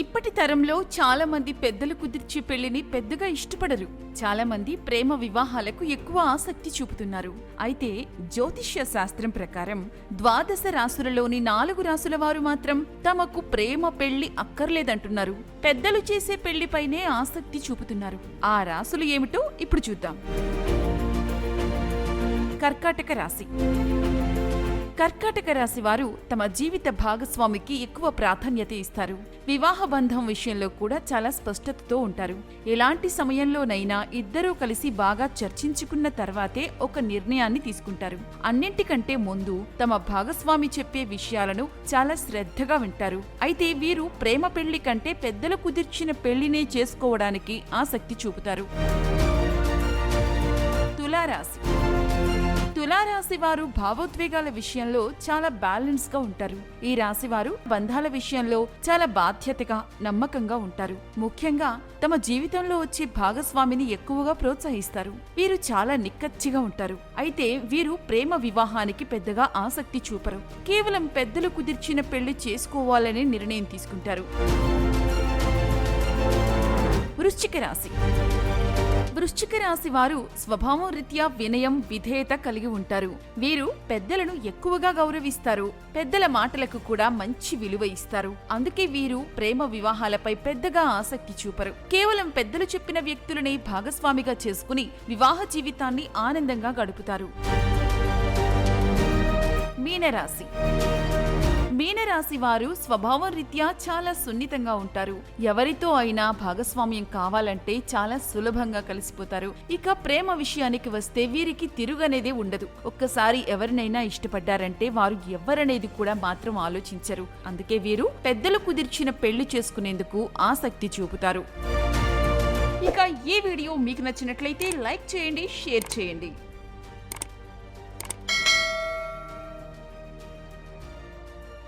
ఇప్పటి తరంలో చాలా మంది పెద్దలు కుదిర్చే పెళ్లిని పెద్దగా ఇష్టపడరు. చాలా మంది ప్రేమ వివాహాలకు ఎక్కువ ఆసక్తి చూపుతున్నారు. అయితే జ్యోతిష్య శాస్త్రం ప్రకారం ద్వాదశ రాసులలోని 4 రాసుల వారు మాత్రం తమకు ప్రేమ పెళ్లి అక్కర్లేదంటున్నారు. పెద్దలు చేసే పెళ్లిపైనే ఆసక్తి చూపుతున్నారు. ఆ రాసులు ఏమిటో ఇప్పుడు చూద్దాం. కర్కాటక రాశి. కర్కాటక రాశి వారు తమ జీవిత భాగస్వామికి ఎక్కువ ప్రాధాన్యత ఇస్తారు. వివాహ బంధం విషయంలో కూడా చాలా స్పష్టతతో ఉంటారు. ఎలాంటి సమయంలోనైనా ఇద్దరూ కలిసి బాగా చర్చించుకున్న తర్వాతే ఒక నిర్ణయాన్ని తీసుకుంటారు. అన్నింటికంటే ముందు తమ భాగస్వామి చెప్పే విషయాలను చాలా శ్రద్ధగా వింటారు. అయితే వీరు ప్రేమ పెళ్లి కంటే పెద్దలు కుదిర్చిన పెళ్లినే చేసుకోవడానికి ఆసక్తి చూపుతారు. తులారాశి. తులారాశి వారు భావోద్వేగాల విషయంలో చాలా బ్యాలెన్స్ గా ఉంటారు. ఈ రాశి వారు బంధాల విషయంలో చాలా బాధ్యతగా, నమ్మకంగా ఉంటారు. ముఖ్యంగా తమ జీవితంలో వచ్చే భాగస్వామిని ఎక్కువగా ప్రోత్సహిస్తారు. వీరు చాలా నిక్కచ్చిగా ఉంటారు. అయితే వీరు ప్రేమ వివాహానికి పెద్దగా ఆసక్తి చూపరు. కేవలం పెద్దలు కుదిర్చిన పెళ్లి చేసుకోవాలనే నిర్ణయం తీసుకుంటారు. వృశ్చిక రాశి. వృశ్చిక రాశి వారు స్వభావం రీత్యా వినయం, విధేయత కలిగి ఉంటారు. వీరు పెద్దలను ఎక్కువగా గౌరవిస్తారు. పెద్దల మాటలకు కూడా మంచి విలువ ఇస్తారు. అందుకే వీరు ప్రేమ వివాహాలపై పెద్దగా ఆసక్తి చూపరు. కేవలం పెద్దలు చెప్పిన వ్యక్తులని భాగస్వామిగా చేసుకుని వివాహ జీవితాన్ని ఆనందంగా గడుపుతారు. మీనరాశి. మీనరాశి వారు స్వభావం రీత్యా చాలా సున్నితంగా ఉంటారు. ఎవరితో అయినా భాగస్వామ్యం కావాలంటే చాలా సులభంగా కలిసిపోతారు. ఇక ప్రేమ విషయానికి వస్తే వీరికి తిరుగనేదే ఉండదు. ఒక్కసారి ఎవరినైనా ఇష్టపడ్డారంటే వారు ఎవరనేది కూడా మాత్రం ఆలోచించరు. అందుకే వీరు పెద్దలు కుదిర్చిన పెళ్లి చేసుకునేందుకు ఆసక్తి చూపుతారు. ఇక ఈ వీడియో మీకు నచ్చినట్లయితే లైక్ చేయండి, షేర్ చేయండి.